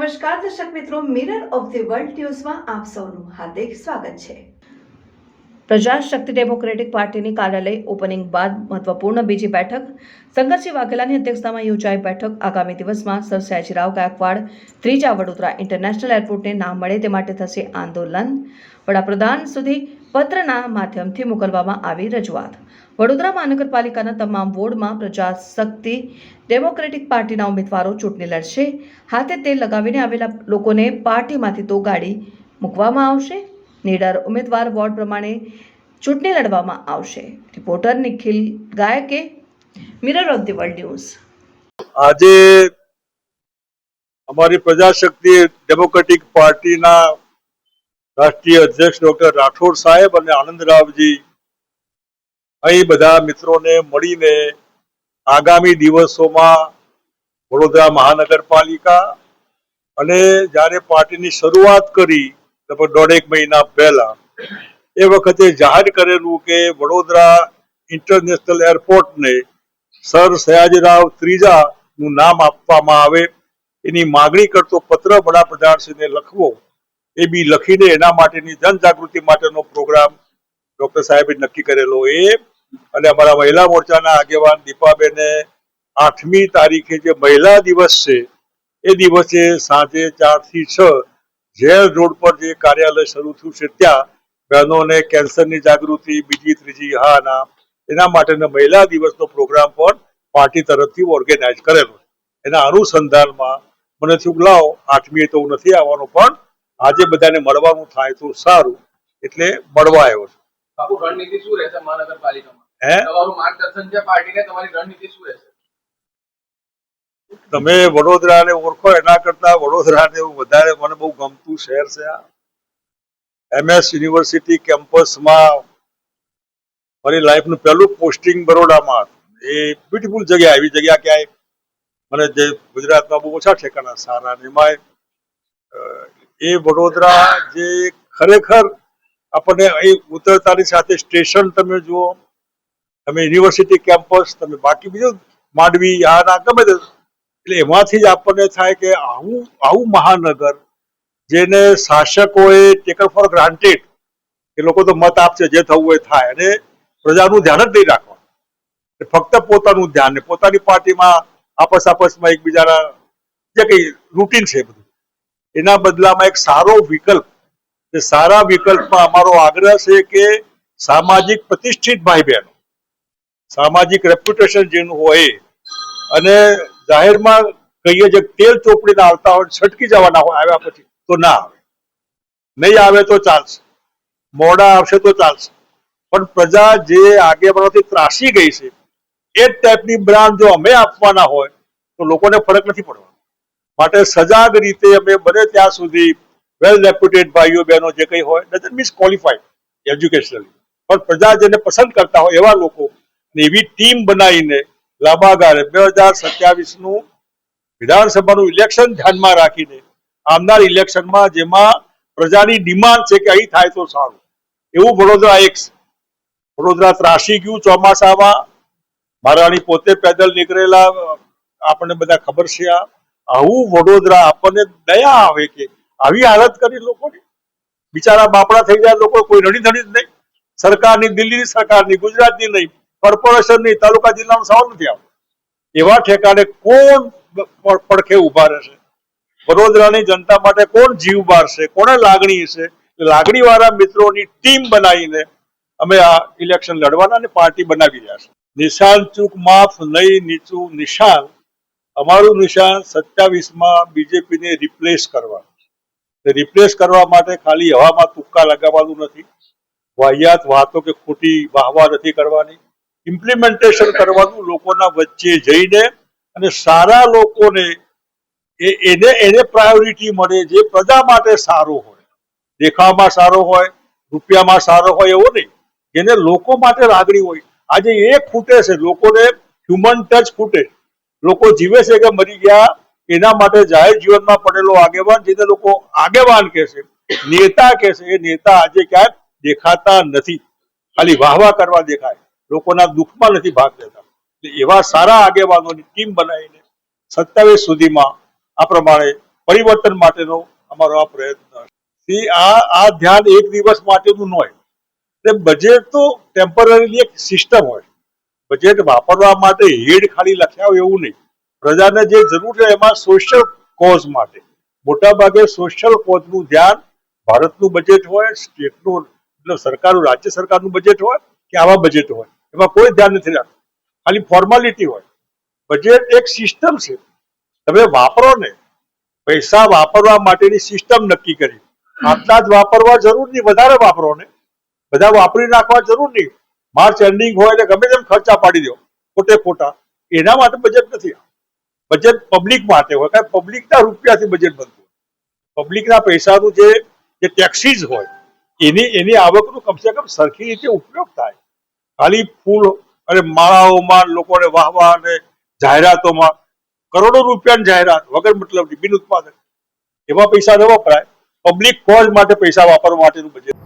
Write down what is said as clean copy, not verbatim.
નમસ્કાર દર્શક મિત્રો, મિરર ઓફ ધ વર્લ્ડ ન્યૂઝમાં આપ સૌનું હાર્દિક સ્વાગત છે। પ્રજાશક્તિ ડેમોક્રેટિક પાર્ટીની કાર્યાલય ઓપનિંગ બાદ મહત્વપૂર્ણ બીજી બેઠક શંકરસિંહ વાઘેલાની અધ્યક્ષતામાં યોજાઈ બેઠક આગામી દિવસમાં સર સયાજીરાવ ગાયકવાડ ત્રીજા વડોદરા ઇન્ટરનેશનલ એરપોર્ટને નામ મળે તે માટે થશે આંદોલન। વડાપ્રધાન સુધી પત્રના માધ્યમથી મોકલવામાં આવી રજૂઆત। વડોદરા મહાનગરપાલિકાના તમામ વોર્ડમાં પ્રજાશક્તિ ડેમોક્રેટિક પાર્ટીના ઉમેદવારો ચૂંટણી લડશે। હાથે તેલ લગાવીને આવેલા લોકોને પાર્ટીમાંથી તો ગાડી મૂકવામાં આવશે। નીડર ઉમેદવાર વોર્ડ પ્રમાણે ચૂંટણી લડવામાં આવશે। Reporter Nikhil ગાયકે, mirror of the world news. આજે અમારી પ્રજાશક્તિ ડેમોક્રેટિક પાર્ટીના રાષ્ટ્રીય અધ્યક્ષ ડોક્ટર રાઠોડ સાહેબ અને આનંદરાવજી અહીં બધા મિત્રોને મળીને આગામી દિવસોમાં વડોદરા મહાનગરપાલિકા અને જ્યારે પાર્ટીની શરૂઆત કરી લગભગ દોઢેક મહિના પહેલા એ વખતે જાહેર કરેલું કે વડોદરા ઇન્ટરનેશનલ એરપોર્ટને સર સયાજીરાવ ત્રીજા નું નામ આપવામાં આવે એની માગણી કરતો પત્ર વડાપ્રધાનશ્રીને લખવો એ બી લખીને એના માટેની જનજાગૃતિ માટેનો પ્રોગ્રામ ડોક્ટર સાહેબે નક્કી કરેલો એ અને અમારા મહિલા મોરચાના આગેવાન દીપાબેને 8મી તારીખે જે મહિલા દિવસ છે એ દિવસે સાંજે 4 થી 6 જેલ રોડ પર જે કાર્યાલય શરૂ થયું છે ત્યાં બહેનોને કેન્સરની જાગૃતિ બીજી ત્રીજી હાના એના માટેના મહિલા દિવસનો પ્રોગ્રામ પણ પાર્ટી તરફથી ઓર્ગેનાઇઝ કરેલો। એના અનુસંધાનમાં મને થયું લાવ 8મીએ તો હું નથી આવવાનો પણ આજે બધાને મળવાનું થાય તો સારું એટલે મળવા આવ્યો છું। બાપુ, રણનીતિ શું રહેશે મહાનગરપાલિકામાં? તમારું માર્ગદર્શન છે પાર્ટીને, તમારી રણનીતિ શું રહેશે? તમે વડોદરાને ઓળખો એના કરતા વડોદરાને વધારે મને બહુ ગમતું શહેર છે આ। MS યુનિવર્સિટી કેમ્પસમાં મારી લાઈફનું પહેલું પોસ્ટિંગ બરોડામાં હતું। એ બ્યુટીફુલ જગ્યા, એવી જગ્યા ક્યાંય મને જે ગુજરાતમાં બહુ ઓછા ઠેકાણા સારા એમાં એ વડોદરા જે ખરેખર આપણને અહીં ઉતરતાની સાથે સ્ટેશન તમે જુઓ, તમે યુનિવર્સિટી કેમ્પસ, તમે બાકી બીજું માંડવી આ ગમે તે એટલે એમાંથી જ આપણને થાય કે આવું મહાનગર જેને શાસકોએ ટેકન ફોર ગ્રાન્ટેડ કે લોકો તો મત આપશે જે થવું હોય થાય અને પ્રજાનું ધ્યાન જ નહીં રાખવા, ફક્ત પોતાનું ધ્યાન ને પોતાની પાર્ટીમાં આપસમાં એકબીજાના જે કઈ રૂટીન છે બધું એના બદલામાં એક સારો વિકલ્પ, એ સારા વિકલ્પમાં અમારો આગ્રહ છે કે સામાજિક પ્રતિષ્ઠિત ભાઈ બહેનો, સામાજિક રેપ્યુટેશન જેનું હોય અને જાહેરમાં કહીએ જે તેલ ચોપડીને આવતા હોય છટકી જવાના હોય આવ્યા પછી તો ના આવે, નહીં આવે તો ચાલશે, મોડા આવશે તો ચાલશે, પણ પ્રજા જે આગેવાનોથી ત્રાસી ગઈ છે એ જ ટાઈપની બ્રાન્ડ જો અમે આપવાના હોય તો લોકોને ફરક નથી પડવાનો। માટે સજાગ રીતે અમે બને ત્યાં સુધી વેલ રેપ્યુટેડ ભાઈઓ બહેનો જે કંઈ હોય ડઝન્ટ મીન્સ ક્વોલિફાઈડ એજ્યુકેશનલી પણ પ્રજા જેને પસંદ કરતા હોય એવા લોકો એવી ટીમ બનાવીને લાંબા ગાળે 2027નું વિધાનસભાનું ઇલેક્શન ધ્યાનમાં રાખીને આવનાર ઇલેક્શનમાં જેમાં પ્રજાની ડિમાન્ડ છે કે અહીં થાય તો સારું એવું વડોદરા એક વડોદરા ત્રાસી ગયું ચોમાસામાં, મહારાણી પોતે પેદલ નીકળેલા, આપણને બધા ખબર છે। આવું વડોદરા આપણને દયા આવે કે આવી હાલત કરી લોકોની, બિચારા બાપડા થઈ જાય લોકો, કોઈ રડી ધડી જ નહીં, સરકારની, દિલ્હીની સરકારની, ગુજરાતની નહીં, કોર્પોરેશનની, તાલુકા જિલ્લાનો સવાલ નથી આવતો, એવા ઠેકાણે કોણ પડખે ઉભા રહેશે? વડોદરાની જનતા માટે કોણ જીવ બારશે? કોને લાગણી છે? લાગણી વાળા મિત્રોની ટીમ બનાવીને અમે આ ઇલેક્શન લડવાના અને પાર્ટી બનાવી રહ્યા છે। નિશાન ચૂક માફ નહીં, નીચું નિશાન, અમારું નિશાન 27માં બીજેપીને રિપ્લેસ કરવાનું છે। રિપ્લેસ કરવા માટે ખાલી હવામાં તુક્કા લગાવવાનું નથી, વાહિયાત વાતો કે ખોટી વાહવા નથી કરવાની, ઇમ્પ્લિમેન્ટેશન કરવાનું લોકોના વચ્ચે જઈને અને સારા લોકોને એને પ્રાયોરિટી મળે જે પ્રજા માટે સારો હોય, દેખાવમાં સારો હોય, રૂપિયામાં સારો હોય એવો નહીં, જેને લોકો માટે લાગણી હોય। આજે એ ખૂટે છે, લોકોને હ્યુમન ટચ ખૂટે, લોકો જીવે છે કે મરી ગયા એના માટે જાહેર જીવનમાં પડેલો આગેવાન, જેને લોકો આગેવાન કહે છે, નેતા કહે છે, એ નેતા આજે ક્યાંક દેખાતા નથી, ખાલી વાહવા કરવા દેખાય, લોકોના દુઃખમાં નથી ભાગ લેતા। એવા સારા આગેવાનોની ટીમ બનાવીને 27 સુધીમાં આ પ્રમાણે પરિવર્તન માટેનો અમારો આ પ્રયત્ન છે. આ ધ્યાન એક દિવસ માટેનું ન હોય. બજેટ તો ટેમ્પરરીલી એક સિસ્ટમ હોય. બજેટ વાપરવા માટે હેડ ખાલી લખ્યા હોય એવું નહીં. પ્રજાને જે જરૂર છે એમાં સોશિયલ કોઝ માટે મોટાભાગે સોશિયલ કોઝનું ધ્યાન ભારતનું બજેટ હોય, સ્ટેટનું એટલે સરકારનું રાજ્ય સરકારનું બજેટ હોય કે આવા બજેટ હોય, એમાં કોઈ ધ્યાન નથી રાખતું. ખાલી ફોર્માલિટી હોય. બજેટ એક સિસ્ટમ છે. તમે વાપરો ને, પૈસા વાપરવા માટેની સિસ્ટમ નક્કી કરી. આટલા જ વાપરવા જરૂર નહીં, વધારે વાપરો ને, બધા વાપરી નાખવા જરૂર નહીં. માર્ચ એન્ડિંગ હોય એટલે ગમે તેમ ખર્ચા પાડી દો ખોટે ખોટા. એના માટે બજેટ નથી. બજેટ પબ્લિક માટે હોય, કારણ પબ્લિકના રૂપિયાથી બજેટ બનતું. પબ્લિકના પૈસાનું જે ટેક્સીસ હોય એની આવકનું કમસે કમ સરખી રીતે ઉપયોગ થાય. ખાલી ફૂલ અને માળાઓમાં લોકોને વાહવા અને જાહેરાતોમાં કરોડો રૂપિયાની જાહેરાત વગર મતલબની બિન ઉત્પાદક એવા પૈસા ન વપરાય. પબ્લિક કોઝ માટે પૈસા વાપરવા માટેનું બજેટ.